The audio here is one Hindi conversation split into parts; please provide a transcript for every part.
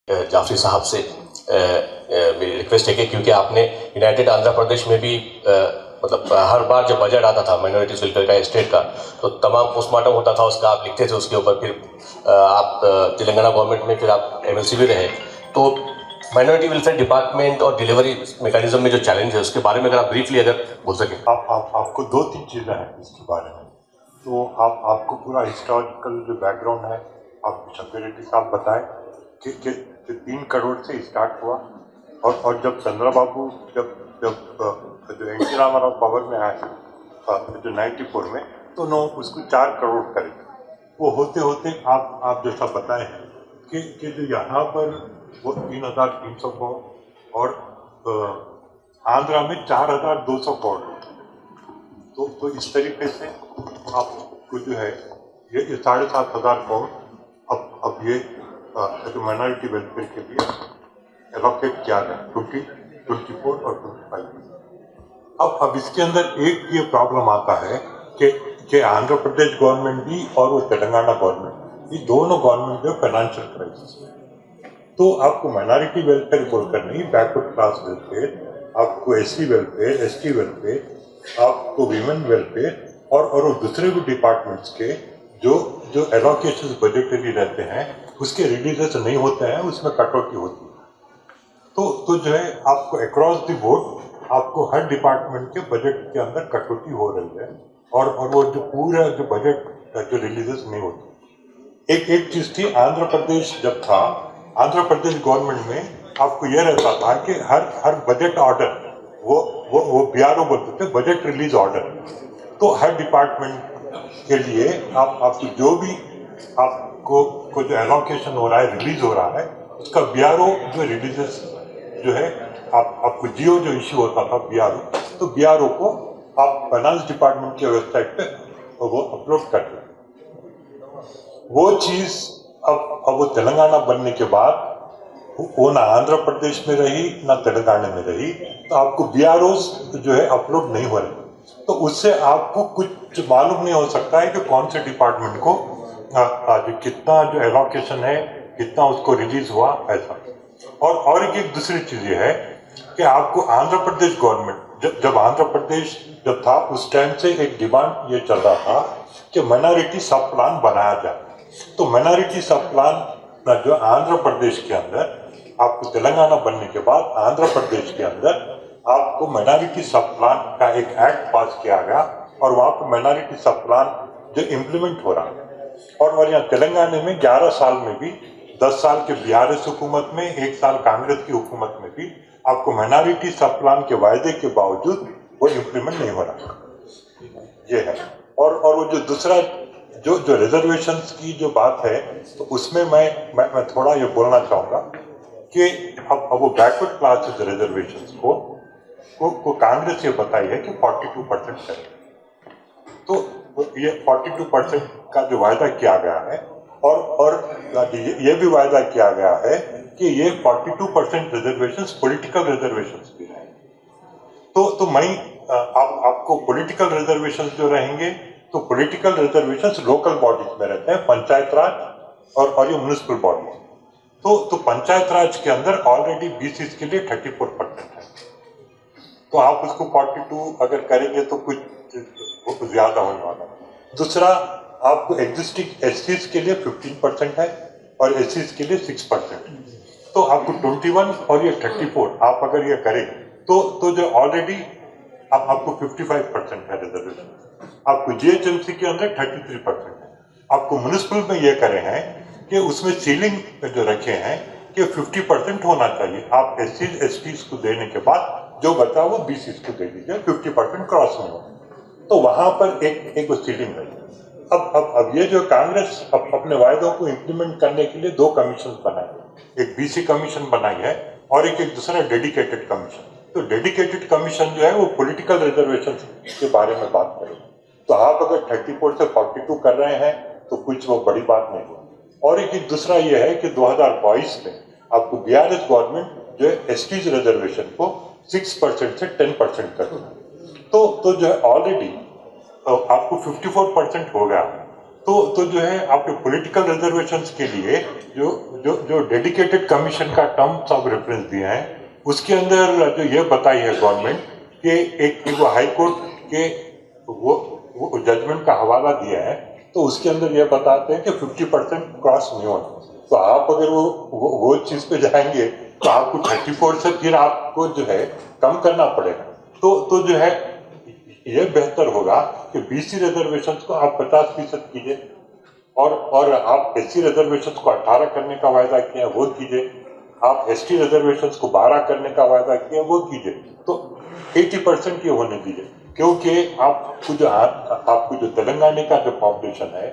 जाफरी साहब से मेरी रिक्वेस्ट है कि क्योंकि आपने यूनाइटेड आंध्र प्रदेश में भी मतलब हर बार जब बजट आता था माइनॉरिटीज वेलफेयर का स्टेट का, तो तमाम पोस्टमार्टम होता था उसका, आप लिखते थे उसके ऊपर, फिर आप तेलंगाना गवर्नमेंट में फिर आप MLC भी रहे। तो माइनॉरिटी वेलफेयर डिपार्टमेंट और डिलीवरी मैकेनिज्म में जो चैलेंज है उसके बारे में अगर आप ब्रीफली अगर बोल सकें। आपको 2-3 चीज़ें हैं इसके बारे में। तो आपको पूरा हिस्टोरिकल जो बैकग्राउंड है आप शंकर साहब बताएं कि 3 करोड़ से स्टार्ट हुआ और जब चंद्रबाबू जब जो एन.टी. रामाराव पावर में आए जो 94 में, तो उन्होंने उसको 4 करोड़ करे। वो होते होते आप जैसा बताए हैं कि जो यहाँ पर वो 3,300 करोड़ और आंध्रा में 4,200 करोड़। तो इस तरीके से आपको जो है ये 7,500 करोड़ अब ये जो माइनॉरिटी वेलफेयर के लिए एलोकेट किया गया 24 और 25। अब इसके अंदर एक ये प्रॉब्लम आता है कि आंध्र प्रदेश गवर्नमेंट भी और वो तेलंगाना गवर्नमेंट, ये दोनों गवर्नमेंट जो फाइनेंशियल क्राइसिस है। तो आपको माइनॉरिटी वेलफेयर बोलकर नहीं, बैकवर्ड क्लास वेलफेयर, आपको SC वेलफेयर, ST वेलफेयर, आपको वीमेन वेलफेयर और वो दूसरे भी डिपार्टमेंट्स के जो एलोकेशन बजटरी रहते हैं उसके रिलीजेस नहीं होते हैं, उसमें कटौती होती है। तो जो है आपको अक्रॉस द बोर्ड आपको हर डिपार्टमेंट के बजट के अंदर कटौती हो रही है और वो जो पूरा जो बजट जो रिलीजेस नहीं होती। एक चीज थी, आंध्र प्रदेश जब था, आंध्र प्रदेश गवर्नमेंट में आपको यह रहता था कि हर बजट ऑर्डर वो BRO बोलते थे, बजट रिलीज ऑर्डर। तो हर डिपार्टमेंट के लिए आपको जो भी आपको जो एलोकेशन हो रहा है, रिलीज हो रहा है, उसका BRO जो रिलीजेस जो है आपको जियो जो इश्यू होता था BRO, तो BRO को आप फाइनेंस डिपार्टमेंट के वेबसाइट पे वो अपलोड करते थे। वो चीज अब वो तेलंगाना बनने के बाद वो ना आंध्र प्रदेश में रही ना तेलंगाना में रही, तो आपको BROs जो है अपलोड नहीं हो रहे। तो उससे आपको कुछ मालूम नहीं हो सकता है कि कौन से डिपार्टमेंट को कितना जो एलोकेशन है, कितना उसको रिलीज हुआ, ऐसा। और एक दूसरी चीज ये है कि आपको आंध्र प्रदेश गवर्नमेंट जब आंध्र प्रदेश जब था उस टाइम से एक डिमांड ये चल रहा था कि माइनॉरिटी सब प्लान बनाया जाए। तो माइनॉरिटी सब प्लान जो आंध्र प्रदेश के अंदर आपको तेलंगाना बनने के बाद आंध्र प्रदेश के अंदर आपको माइनॉरिटी सब प्लान का एक एक्ट पास किया गया और वहां पर माइनॉरिटी सब प्लान जो इम्प्लीमेंट हो रहा है। और यहाँ तेलंगाना में 11 साल में भी 10 साल के BRS हुकूमत में, 1 साल कांग्रेस की हुकूमत में भी आपको माइनॉरिटी सब प्लान के वायदे के बावजूद वो इम्प्लीमेंट नहीं हो रहा, ये है। और वो जो दूसरा जो रिजर्वेशंस की जो बात है, तो उसमें मैं थोड़ा ये बोलना चाहूँगा कि अब वो बैकवर्ड क्लास रिजर्वेशंस को कांग्रेस ये बताई है कि 42% करें। तो ये 42% का जो वायदा किया गया है और ये भी वायदा किया गया है कि ये 42% रिजर्वेशंस पॉलिटिकल रिजर्वेशंस भी रहेंगे। तो मैं आपको पॉलिटिकल रिजर्वेशंस जो रहेंगे, तो पॉलिटिकल रिजर्वेशंस लोकल बॉडीज में रहते हैं, पंचायत राज और ये म्युनिसिपल बॉडी। तो पंचायत राज के अंदर ऑलरेडी BCs के लिए 34% है। तो आप उसको 42 अगर करेंगे तो कुछ ज्यादा होने वाला है। दूसरा, आपको एग्जिस्टिंग SCs के लिए 15% है और SCs के लिए 6%। तो आपको 21 और ये 34 आप अगर ये करें तो जो ऑलरेडी आपको 55% है रिजर्वेशन। आपको GHMC के अंदर 33% है। आपको म्युनिसिपल में ये करे हैं कि उसमें सीलिंग जो रखे हैं कि 50% होना चाहिए। आप SCs STs को देने के बाद जो बचा वो BCs को दे दीजिए, 50% क्रॉस नहीं हो। तो वहां पर एक सीलिंग है। अब ये जो कांग्रेस अपने वायदों को इम्प्लीमेंट करने के लिए 2 कमीशन बनाए, एक BC कमीशन बनाई है और एक दूसरा डेडिकेटेड कमीशन। तो डेडिकेटेड कमीशन जो है वो पॉलिटिकल रिजर्वेशन के बारे में बात करेगा। तो आप अगर 34 से 42 कर रहे हैं तो कुछ वो बड़ी बात नहीं है। और एक दूसरा ये है कि 2022 में आपको BRS गवर्नमेंट जो है STs रिजर्वेशन को 6% से 10% कर दिया। तो जो है ऑलरेडी आपको 54% हो गया। तो जो है आपके पॉलिटिकल रिजर्वेशंस के लिए जो जो जो डेडिकेटेड कमीशन का टर्म्स ऑफ रेफरेंस दिया है, उसके अंदर जो ये बताई है गवर्नमेंट कि एक वो हाई कोर्ट के वो जजमेंट का हवाला दिया है, तो उसके अंदर ये बताते हैं कि 50% क्रॉस नहीं होना। तो आप अगर वो चीज पे जाएंगे तो आपको 34 से फिर आपको जो है कम करना पड़ेगा। तो जो है ये बेहतर होगा कि बीसी रिजर्वेशन को आप 50% कीजिए और आप एससी रिजर्वेशन को 18 करने का वायदा किया वो कीजिए, आप एसटी रिजर्वेशन को 12 करने का वायदा किया वो कीजिए, तो 80% ये होने दीजिए। क्योंकि आपको जो तेलंगाना का जो पॉपुलेशन है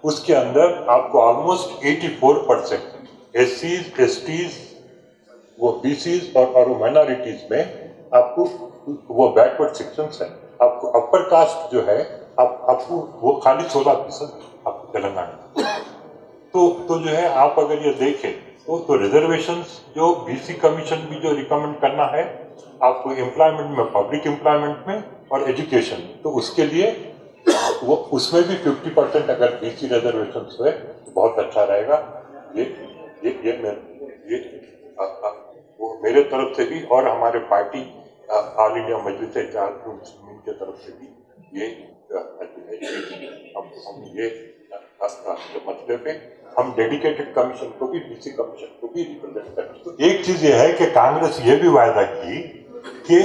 उसके अंदर आपको ऑलमोस्ट 84% एससीज, एसटीज, वो बीसीज और माइनॉरिटीज में आपको वो बैकवर्ड सेक्शंस है। आपको अपर कास्ट जो है आपको वो खाली 16% आपको तेलंगाना। तो जो है आप अगर ये देखें तो रिजर्वेशंस जो बीसी कमीशन भी जो रिकमेंड करना है आपको एम्प्लॉयमेंट में, पब्लिक एम्प्लॉयमेंट में और एजुकेशन, तो उसके लिए वो उसमें भी 50% अगर बीसी रिजर्वेशन है तो बहुत अच्छा रहेगा। वो मेरे तरफ से भी और हमारे पार्टी ऑल इंडिया मजलिस मुस्लिमीन के तरफ से भी ये हम ये मसले पे हम डेडिकेटेड कमीशन को भी, बीसी कमीशन को भी रिप्रेजेंट करें। तो एक चीज ये है कि कांग्रेस ये भी वायदा की कि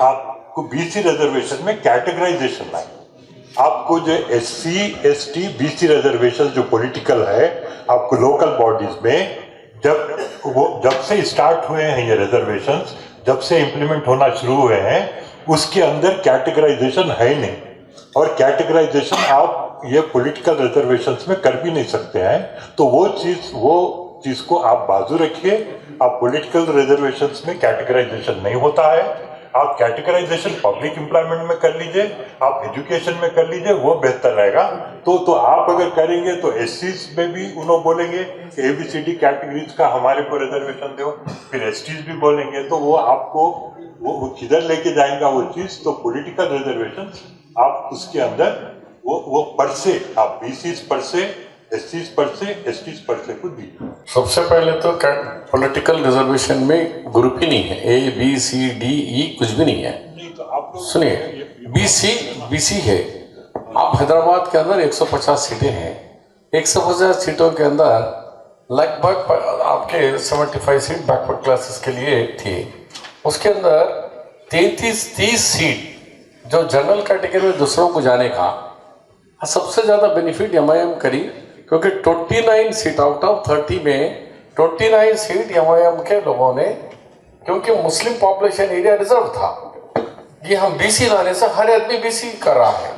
आपको बीसी रिजर्वेशन में कैटेगराइजेशन लाए। आपको जो एससी, एसटी, बीसी रिजर्वेशन जो पॉलिटिकल है आपको लोकल बॉडीज में जब से स्टार्ट हुए हैं ये रिजर्वेशंस, जब से इंप्लीमेंट होना शुरू हुए हैं उसके अंदर कैटेगराइजेशन है ही नहीं। और कैटेगराइजेशन आप ये पॉलिटिकल रिजर्वेशंस में कर भी नहीं सकते हैं। तो वो चीज को आप बाजू रखिए। आप पॉलिटिकल रिजर्वेशंस में कैटेगराइजेशन नहीं होता है, आप कैटेगराइजेशन पब्लिक एम्प्लॉयमेंट में कर लीजिए, आप एजुकेशन में कर लीजिए, वो बेहतर रहेगा। तो आप अगर करेंगे तो एससीज में भी उन्होंने बोलेंगे कि एबीसीडी कैटेगरीज का हमारे को रिजर्वेशन दो, फिर एसटीज भी बोलेंगे, तो वो आपको वो किधर लेके जाएगा वो चीज। तो पॉलिटिकल रिजर्वेशन आप उसके अंदर वो पर से आप बीसीज पर से, एससीज पर से, एसटीज पर से को दीजिए। सबसे पहले तो पॉलिटिकल रिजर्वेशन में ग्रुप ही नहीं है, ए बी सी डी ई कुछ भी नहीं है। सुनिए, बीसी है। आप हैदराबाद के अंदर 150 सीटें हैं, 150 सीटों के अंदर लगभग आपके 75 सीट बैकवर्ड क्लासेस के लिए थी। उसके अंदर 30 सीट जो जनरल कैटेगरी में दूसरों को जाने का सबसे ज़्यादा बेनिफिट एमआईएम करी, क्योंकि 29 सीट आउट ऑफ 30 में 29 सीट एमआईएम के लोगों ने, क्योंकि मुस्लिम पॉपुलेशन एरिया रिजर्व था, ये हम बीसी लाने से हर आदमी बीसी कर रहा है,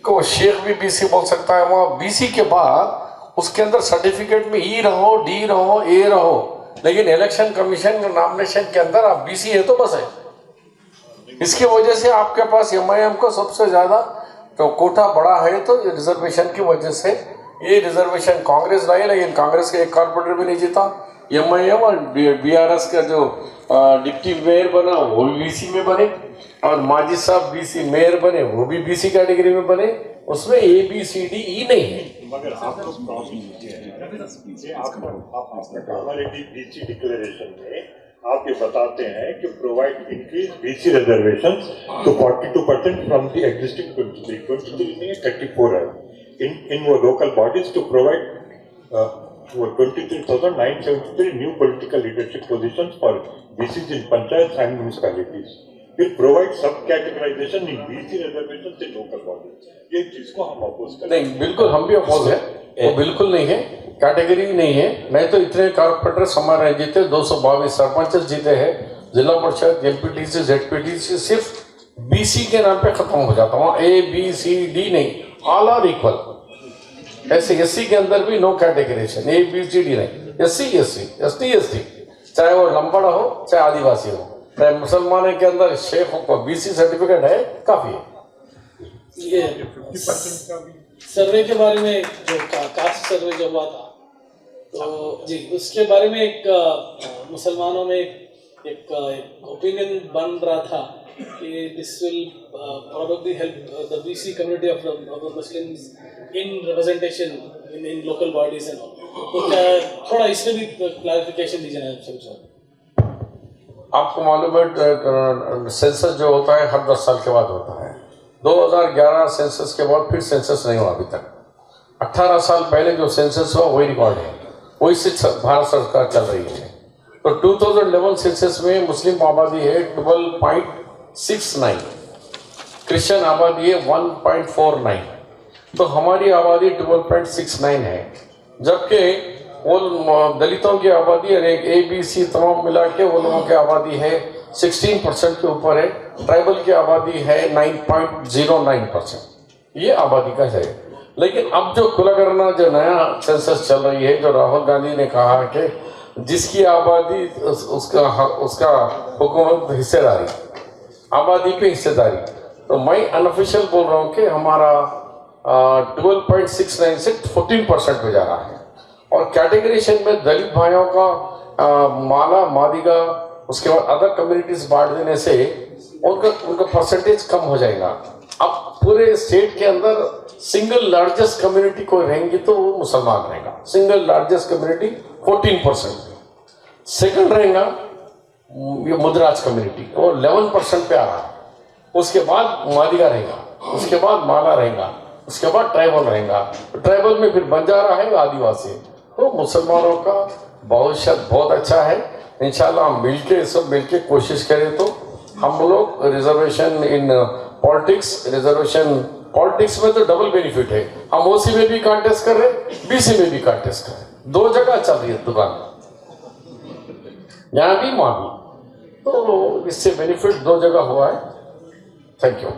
को शेख भी बीसी बोल सकता है। वहाँ बीसी के बाद उसके अंदर सर्टिफिकेट में ई रहो, डी रहो, ए रहो, लेकिन इलेक्शन कमीशन नॉमिनेशन के अंदर आप बीसी है तो बस है। इसकी वजह से आपके पास एमआईएम को सबसे ज़्यादा तो कोटा बड़ा है, तो रिजर्वेशन की वजह से ये रिजर्वेशन कांग्रेस लाई, लेकिन कांग्रेस का एक कॉर्पोरेटर भी नहीं जीता। एमआईएम और बीआरएस का जो डिप्टी मेयर बना वो भी बीसी में बने, और माजिद साहब बीसी मेयर बने वो भी बीसी कैटेगरी में बने। उसमें ए बी सी डी ई नहीं है। मगर आप लोग बीसी डिक्लेरेशन में आप ये बताते हैं कि प्रोवाइड इंक्रीज बीसी रिजर्वेशन तो 42% फ्रॉम द एग्जिस्टिंग 23 नहीं 34 है इन वो लोकल बॉडीज टू प्रोवाइड वो 23,973 new political leadership positions for BCs in panchayat and municipalities. फिर provide sub categorisation in BC reservation से लोकल बॉडीज। ये चीज को हम अपोज करते हैं। नहीं, बिल्कुल हम भी अपोज है, वो बिल्कुल नहीं है, कैटेगरी नहीं है। नहीं तो इतने कारपोरेटर हमारे जीते, 222 सरपंच जीते हैं, जिला परिषद, एमपीटीसी, जेडपीटीसी सिर्फ बीसी के नाम पे खत्म हो जाता हूँ। ए बी सी डी नहीं, ऑल आर इक्वल। ऐसे एससी के अंदर भी no categorisation, A B C D नहीं, एससी एससी, एसटी एसटी, चाहे वो लंबड़ हो चाहे आदिवासी हो, चाहे मुसलमान के अंदर शेख को बीसी सर्टिफिकेट है काफी है। ये 50% का भी सर्वे के बारे में जो कास्ट सर्वे जो हुआ था, तो जी उसके बारे में एक मुसलमानों में एक ओपिनियन बन रहा था कि this will probably help the BC community of the Muslims in representation in local bodies and all. तो क्या थोड़ा इसमें भी क्लैरिफिकेशन दीजिए ना सर। आपको मालूम है सेंसस जो होता है हर 10 साल के बाद होता है। 2011 सेंसस के बाद फिर सेंसस नहीं हुआ अभी तक। 18 साल पहले जो सेंसस हुआ वही रिकॉर्ड है, वही से भारत सरकार चल रही है। तो 2011 सेंसस में मुस्लिम आबादी है 12.69, क्रिश्चियन आबादी है 1.49, तो हमारी आबादी 12.69 है। जबकि वो दलितों की आबादी और एक ABC तमाम मिला के वो लोगों की आबादी है 16% के ऊपर है, ट्राइबल की आबादी है 9.09%। ये आबादी का है। लेकिन अब जो कुलगणना जो नया सेंसस चल रही है, जो राहुल गांधी ने कहा कि जिसकी आबादी उसका हुकूमत हिस्सेदारी, आबादी पे हिस्सेदारी, तो मैं अनऑफिशियल बोल रहा हूँ कि हमारा 12.69 से 14% पे जा रहा है। और कैटेगरीशन में दलित भाइयों का माला मादिगा उसके बाद अदर कम्युनिटीज बांट देने से उनका परसेंटेज कम हो जाएगा। अब पूरे स्टेट के अंदर सिंगल लार्जेस्ट कम्युनिटी कोई रहेंगी तो वो मुसलमान रहेगा, सिंगल लार्जेस्ट कम्युनिटी 14%। सेकंड रहेगा ये मुद्राज कम्युनिटी, वो 11% पे आ रहा है। उसके बाद मादिगा रहेगा, उसके बाद माला रहेगा, उसके बाद ट्राइबल रहेगा। ट्राइबल में फिर बंजारा है, आदिवासी। तो मुसलमानों का भविष्य बहुत अच्छा है। इंशाल्लाह हम मिलके सब मिलके कोशिश करें तो हम लोग reservation in politics, reservation politics में तो डबल बेनिफिट है। हम ओसी में भी कॉन्टेस्ट कर रहे हैं, BC में भी कॉन्टेस्ट कर रहे हैं। 2 जगह चल रही है दुकान, यहाँ भी वहाँ भी, तो इससे बेनिफिट 2 जगह हुआ है। Thank you.